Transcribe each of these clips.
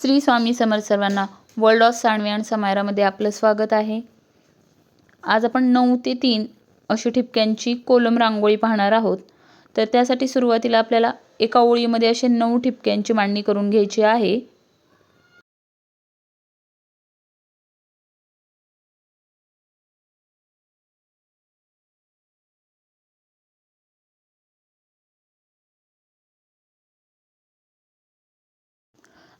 श्री स्वामी समर्थ सर्वांना world of सांडवे आणि समायरामध्ये आपलं स्वागत आहे। आज आपण 9 ते 3 अशी ठिपक्यांची कोलम रांगोळी पाहणार आहोत। तर त्यासाठी सुरुवातीला आपल्याला एका ओळीमध्ये असे 9 ठिपक्यांची मांडणी करून घ्यायची आहे।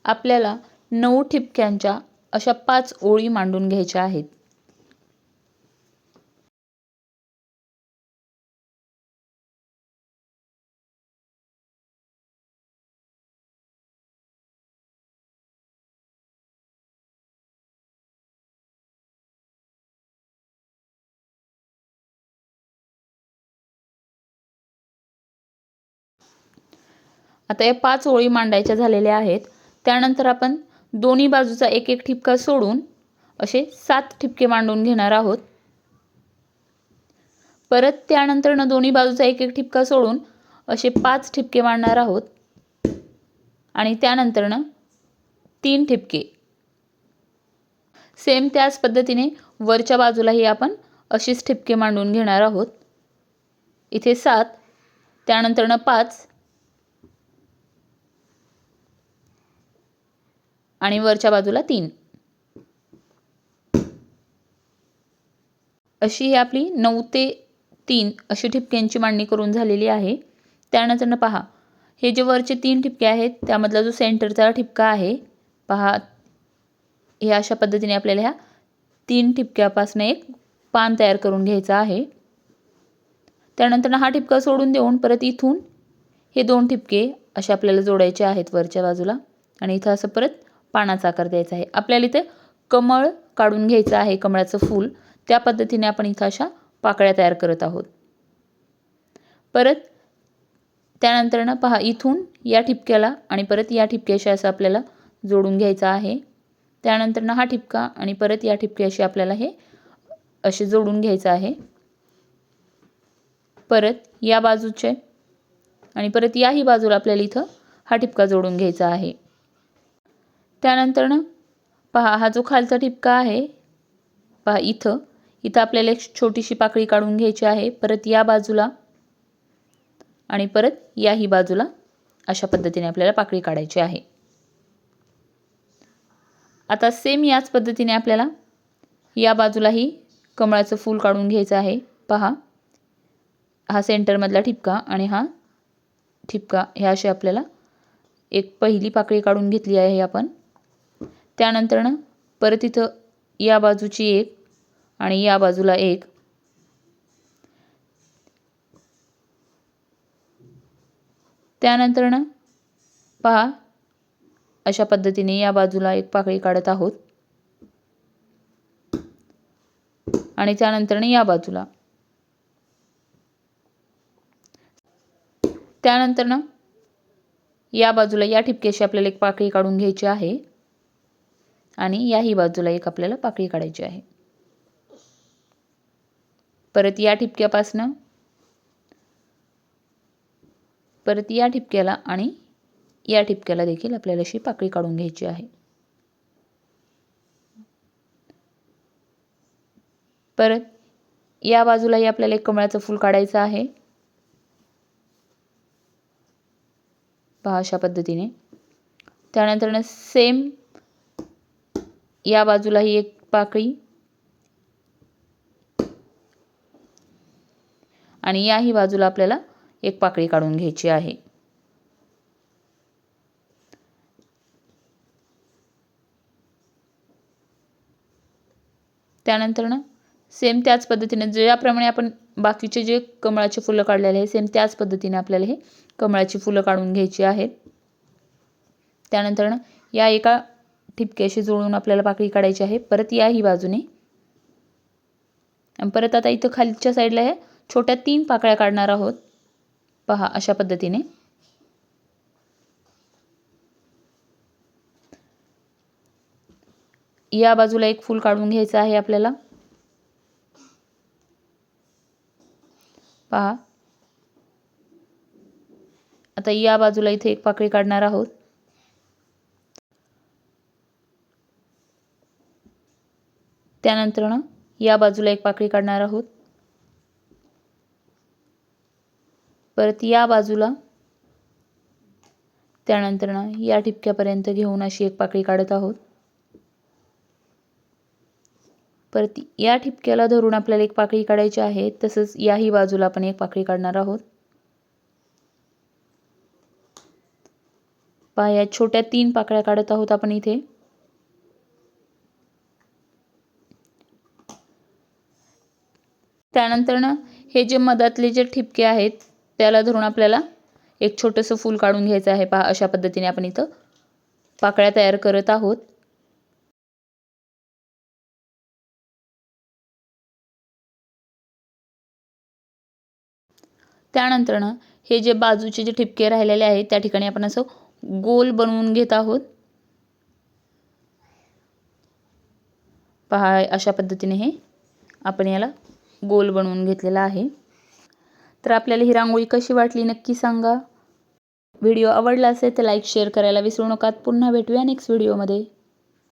आपल्याला 9 ठिपक्यांच्या अशा 5 ओळी मांडून घ्यायच्या आहेत। आता या 5 ओळी मांडायच्या झालेल्या आहेत। त्यानंतर आपण दोन्ही बाजूचा एक एक ठिपका सोडून असे 7 ठिपके मांडून घेणार आहोत। परत त्यानंतर दोन्ही बाजूचा एक एक ठिपका सोडून असे 5 ठिपके मांडणार आहोत आणि त्यानंतर 3 ठिपके। सेम त्याच पद्धतीने वरच्या बाजूलाही आपण अशीच ठिपके मांडून घेणार आहोत। इथे 7 त्यानंतर 5 आणि वरच्या बाजूला 3 अशी ही आपली 9 ते 3 अशी ठिपक्यांची मांडणी करून झालेली आहे। त्यानंतर पहा, हे जे वरचे 3 ठिपके आहेत त्यामधला जो सेंटरचा ठिपका आहे पहा, हे अशा पद्धतीने आपल्याला ह्या 3 ठिपक्यापासून एक पान तयार करून घ्यायचा आहे। त्यानंतर हा ठिपका सोडून देऊन परत इथून हे 2 ठिपके असे आपल्याला जोडायचे आहेत वरच्या बाजूला आणि इथं असं परत पानाचा आकार द्यायचा आहे। आपल्याला इथे कमळ काढून घ्यायचं आहे, कमळाचं फूल। त्या पद्धतीने आपण इथं अशा पाकळ्या तयार करत आहोत। परत त्यानंतर पहा, इथून या ठिपक्याला आणि परत या ठिपक्याशी असं आपल्याला जोडून घ्यायचं आहे। त्यानंतर हा ठिपका आणि परत या ठिपक्याशी आपल्याला हे असे जोडून घ्यायचं आहे। परत या बाजूचे आणि परत याही बाजूला आपल्याला इथं हा ठिपका जोडून घ्यायचा आहे। त्यानंतर पहा, हा जो खालचा ठिपका आहे पहा, इथं आपल्याला एक छोटीशी पाकळी काढून घ्यायची आहे। परत या बाजूला आणि परत याही बाजूला अशा पद्धतीने आपल्याला पाकळी काढायची आहे। आता सेम याच पद्धतीने आपल्याला या बाजूलाही कमळाचं फूल काढून घ्यायचं आहे। पहा, हा सेंटर मधला ठिपका आणि हा ठिपका हे असे आपल्याला एक पहिली पाकळी काढून घेतली आहे आपण। त्यानंतर परत इथं या बाजूची एक आणि या बाजूला एक, त्यानंतर पहा अशा पद्धतीने या बाजूला एक पाकळी काढत आहोत आणि त्यानंतर या बाजूला, त्यानंतर या बाजूला या ठिपक्याशी आपल्याला एक पाकळी काढून घ्यायची आहे आणि याही बाजूला एक आपल्याला पाकळी काढायची आहे। परत या ठिपक्यापासनं परत या ठिपक्याला आणि या ठिपक्याला देखील आपल्याला अशी पाकळी काढून घ्यायची आहे। परत या बाजूलाही आपल्याला एक कमळाचं फूल काढायचं आहे पहा अशा पद्धतीने। त्यानंतर सेम या बाजूलाही एक पाकळी आणि याही बाजूला आपल्याला एक पाकळी काढून घ्यायची आहे। त्यानंतर सेम त्याच पद्धतीने ज्याप्रमाणे आपण बाकीचे जे कमळाची फुलं काढलेले आहे सेम त्याच पद्धतीने आपल्याला हे कमळाची फुलं काढून घ्यायची आहेत। त्यानंतर या एका ठिपक्याशी जोडून आपल्याला पाकळी काढायची आहे। परत याही बाजूने आणि परत आता इथं खालच्या साईडला हे छोट्या 3 पाकळ्या काढणार आहोत पहा अशा पद्धतीने। या बाजूला एक फूल काढून घ्यायचं आहे आपल्याला पहा। आता या बाजूला इथे एक पाकळी काढणार आहोत त्यानंतर या बाजूला एक पाकळी काढणार आहोत, परत या बाजूला, त्यानंतर या ठिपक्यापर्यंत घेऊन अशी एक पाकळी काढत आहोत। परत या ठिपक्याला धरून आपल्याला एक पाकळी काढायची आहे, तसंच याही बाजूला आपण एक पाकळी काढणार आहोत। पहा या छोट्या 3 पाकळ्या काढत आहोत आपण इथे। त्यानंतर हे जे मधातले जे ठिपके आहेत त्याला धरून आपल्याला एक छोटंसं फूल काढून घ्यायचं आहे। पहा अशा पद्धतीने आपण इथं पाकळ्या तयार करत आहोत। त्यानंतर हे जे बाजूचे जे ठिपके राहिलेले आहेत त्या ठिकाणी आपण असं गोल बनवून घेत आहोत। पहा अशा पद्धतीने हे आपण याला गोल बनवून घेतलेला आहे। तर आपल्याला ही रांगोळी कशी वाटली नक्की सांगा। व्हिडिओ आवडला असेल तर लाईक शेअर करायला विसरू नका। पुन्हा भेटूया नेक्स्ट व्हिडिओमध्ये।